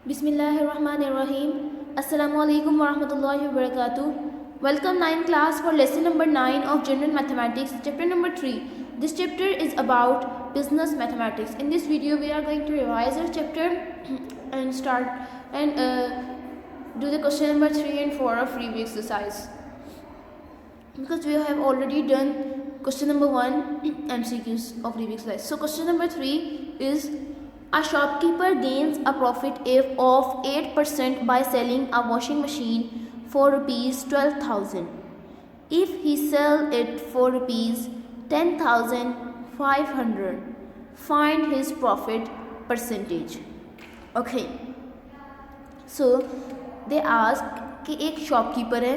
Bismillahirrahmanirrahim. Assalamu alaikum warahmatullahi wabarakatuh. Welcome 9th class for lesson number 9 of General Mathematics, chapter number 3. This chapter is about business mathematics. In this video, we are going to revise our chapter and start and do the question number 3 and 4 of review exercise. Because we have already done question number 1 MCQs of review exercise. So question number 3 is: a shopkeeper gains a profit of 8% by selling a washing machine for rupees 12,000. If he sells it for rupees 10,500, find his profit percentage. Okay. So they ask कि एक shopkeeper है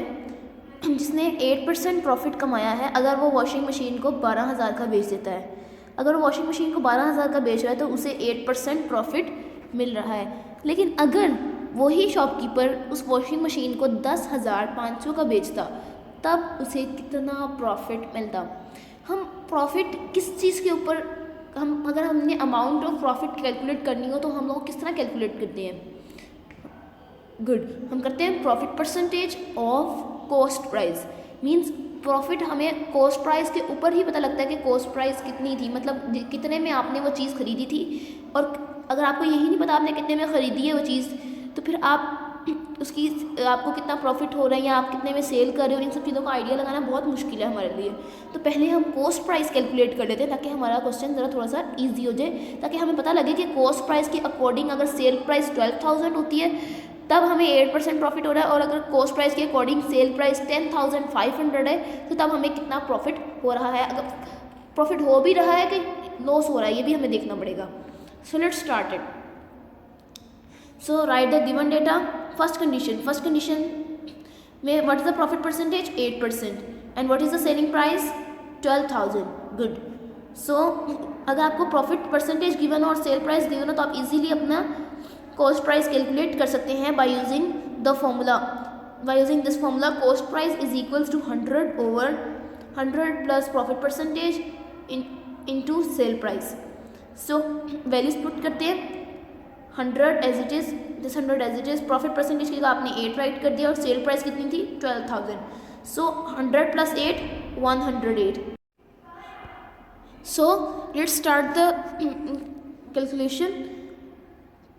जिसने 8% profit कमाया है अगर वो washing machine को 12,000 का बेच देता है। अगर वो वॉशिंग मशीन को 12,000 का बेच रहा है तो उसे 8% प्रॉफिट मिल रहा है। लेकिन अगर वही शॉपकीपर उस वॉशिंग मशीन को 10,500 का बेचता तब उसे कितना प्रॉफिट मिलता। हम प्रॉफिट किस चीज़ के ऊपर अगर हमने अमाउंट ऑफ प्रॉफिट कैलकुलेट करनी हो तो हम लोग किस तरह कैलकुलेट करते हैं? गुड, हम करते हैं profit percentage of cost price. Means profit हमें कॉस्ट प्राइस के ऊपर ही पता लगता है कि कॉस्ट प्राइस कितनी थी, मतलब कितने में आपने वो चीज़ खरीदी थी। और अगर आपको यही नहीं पता आपने कितने में ख़रीदी है वो चीज़, तो फिर आपको कितना प्रॉफिट हो रहा है या आप कितने में सेल कर रहे हो, इन सब चीज़ों का आइडिया लगाना बहुत मुश्किल है हमारे लिए। तो पहले हम कॉस्ट प्राइस कैलकुलेट कर लेते हैं ताकि हमारा क्वेश्चन ज़रा थोड़ा सा ईजी हो जाए, ताकि हमें पता लगे कि कॉस्ट प्राइस के अकॉर्डिंग अगर सेल प्राइस 12,000 होती है तब हमें 8% प्रॉफिट हो रहा है, और अगर कॉस्ट प्राइस के अकॉर्डिंग सेल प्राइस 10,500 है तो तब हमें कितना प्रॉफिट हो रहा है। अगर प्रॉफिट हो भी रहा है कि लॉस हो रहा है ये भी हमें देखना पड़ेगा। So let's start it. So write the given data. First condition में what is the profit percentage? 8%। And what is the selling price? 12,000। Good. So अगर आपको प्रॉफिट परसेंटेज गिवन और सेल प्राइस गिवन हो तो आप इजीली अपना cost price calculate कर सकते हैं by using this formula. Cost price is equals to 100/100 plus profit percentage into sell price. So values put करते हैं। 100 as it is, this 100 as it is. Profit percentage की जगह आपने 8 right कर दिया और सेल प्राइस कितनी थी? 12,000। सो 100 plus 8 108। So let's start the calculation.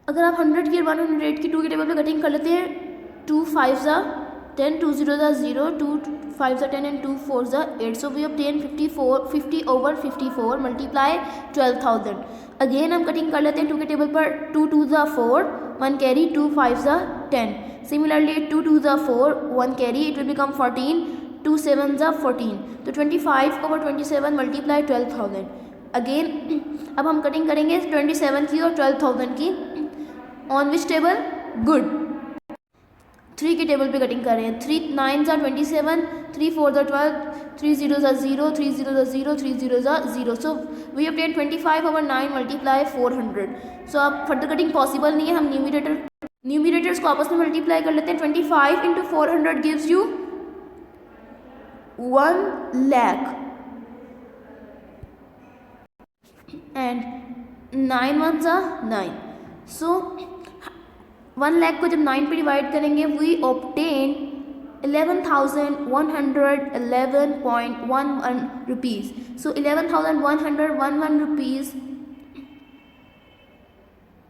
अगर आप 100 की 108 की 2 के टेबल पे कटिंग कर लेते हैं, 2 5 ज़ा 10, 2 0 ज़ा 0, 2 5 ज़ा 10 एंड 2 4 ज़ा 8। So we obtain 50/54 multiply 12,000। Again हम कटिंग कर लेते हैं 2 के टेबल पर, 2 2 ज़ा 4, 1 कैरी, 2 5 ज़ा 10। सिमिलरली 2 2 ज़ा 4, 1 कैरी, इट विल बिकम 14, 2 7 ज़ा 14। तो 25/27 मल्टीप्लाई 12,000। अगेन अब हम कटिंग करेंगे 27 की और 12,000 की। On which table? गुड, 3 के टेबल पे कटिंग कर रहे हैं। 3 9 ज़ा 27, 3 4 ज़ा 12, 3 0 ज़ा 0, 3 0 ज़ा 0, 3 0 ज़ा 0। So we obtain 25/9 multiply 400। So अब फर्दर कटिंग पॉसिबल नहीं है, हम न्यूमिरेटर्स को आपस में मल्टीप्लाई कर लेते हैं। 25 into 400 gives you 1 lakh and 9 1 ज़ा 9। सो 1 लाख को जब 9 पे डिवाइड करेंगे we obtain 11,111.11 rupees. So 11,111 rupees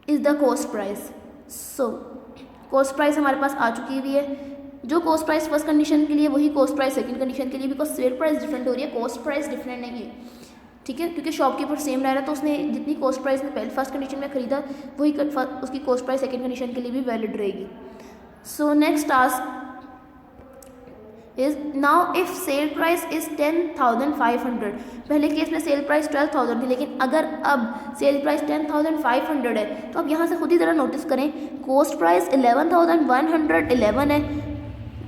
is the cost price. So cost price हमारे पास आ चुकी हुई है। जो कॉस्ट प्राइस फर्स्ट कंडीशन के लिए वही कॉस्ट प्राइस सेकंड कंडीशन के लिए, बिकॉज सेल प्राइस डिफरेंट हो रही है, कॉस्ट प्राइस डिफरेंट नहीं है। ठीक है, क्योंकि शॉपकीपर सेम रह रहा है तो उसने जितनी कॉस्ट प्राइस में पहले फर्स्ट कंडीशन में खरीदा वही उसकी कॉस्ट प्राइस सेकंड कंडीशन के लिए भी वैलिड रहेगी। So next task is now if sale price is 10,500। पहले केस में सेल प्राइस 12,000 थी, लेकिन अगर अब सेल प्राइस 10,500 है तो अब यहाँ से खुद ही ज़रा नोटिस करें, कॉस्ट प्राइस 11,111 है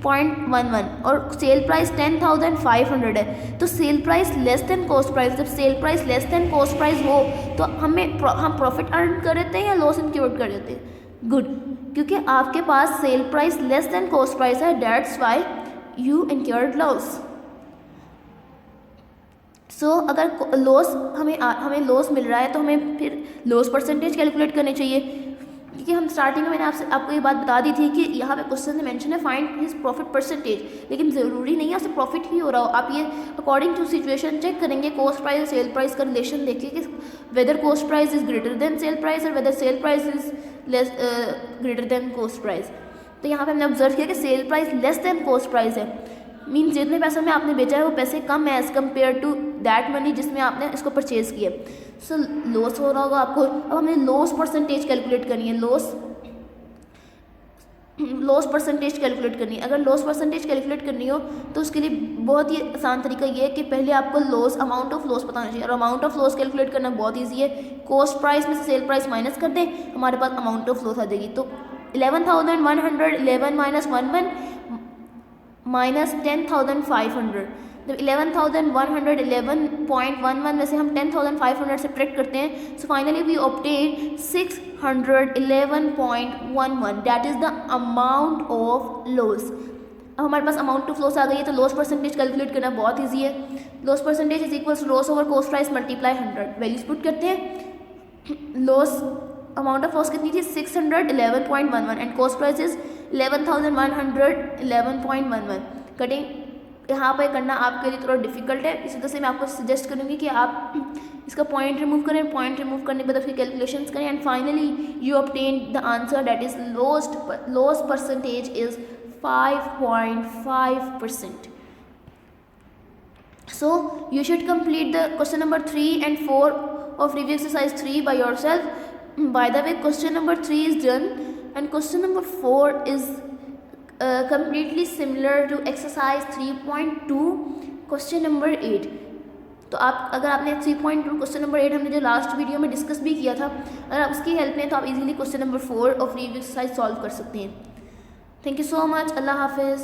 0.11 और सेल प्राइस 10,500 है। तो sale price less than cost price, जब sale price less than cost price हो तो हम प्रॉफिट अर्न कर देते हैं या लॉस इंक्योर कर देते हैं? गुड, क्योंकं आपके पास sale price less than cost price है, that's why you incurred loss. So अगर लॉस हमें लॉस मिल रहा है तो हमें फिर लॉस परसेंटेज कैलकुलेट करनी चाहिए। क्योंकि हम स्टार्टिंग में मैंने आपको ये बात बता दी थी कि यहाँ पे क्वेश्चन में मेंशन है फाइंड हिज प्रॉफिट परसेंटेज, लेकिन ज़रूरी नहीं है उससे प्रॉफिट ही हो रहा हो। आप ये अकॉर्डिंग टू सिचुएशन चेक करेंगे, कॉस्ट प्राइस और सेल प्राइस का रिलेशन देखिए कि whether cost price is greater than sale price और whether sale price is less greater than cost price. तो यहाँ पे हमने ऑब्जर्व किया कि sale price less than cost price है, मीन्स जितने पैसों में आपने बेचा है वो पैसे कम है as compare to that money जिसमें आपने इसको परचेज़ किया। सो लॉस हो रहा होगा आपको। अब हमें लॉस परसेंटेज कैलकुलेट करनी है, लॉस परसेंटेज कैलकुलेट करनी है। अगर लॉस परसेंटेज कैलकुलेट करनी हो तो उसके लिए बहुत ही आसान तरीका ये है कि पहले आपको लॉस अमाउंट ऑफ लॉस पता होना चाहिए, और अमाउंट ऑफ लॉस कैलकुलेट करना बहुत ईजी है। कॉस्ट प्राइस में से सेल प्राइस माइनस कर दें, हमारे पास अमाउंट ऑफ लॉस आ जाएगी। तो 11,111 माइनस 11 माइनस 10,500, जब 11,111.11 में से हम 10,500 सब्ट्रैक्ट करते हैं, so finally we obtain 611.11, that is the amount of loss. अब हमारे पास अमाउंट ऑफ लॉस आ गई है, तो लॉस परसेंटेज कैलकुलेट करना बहुत ईजी है। Loss percentage is equals loss over cost price multiply 100, values put करते हैं। लॉस अमाउंट ऑफ लॉस कितनी थी 611.11 and cost price is 11,111.11। Cutting यहाँ पर करना आपके लिए थोड़ा डिफिकल्ट है, इसी वजह से मैं आपको सजेस्ट करूँगी कि आप इसका पॉइंट रिमूव करें। पॉइंट रिमूव करने के बाद उसकी कैलकुलेशंस करें and finally you obtain the answer that is loss percentage is 5.5%. So you should complete the question number 3 and 4 of review exercise 3 by yourself. By the way, question number 3 is done and question number 4 is completely similar to exercise 3.2 question number 8. तो आप अगर आपने 3.2 question number 8 हमने जो last video में discuss भी किया था, अगर आप उसकी हेल्प लें तो आप easily question number 4 of review exercise solve कर सकते हैं। Thank you so much. अल्लाह हाफिज़।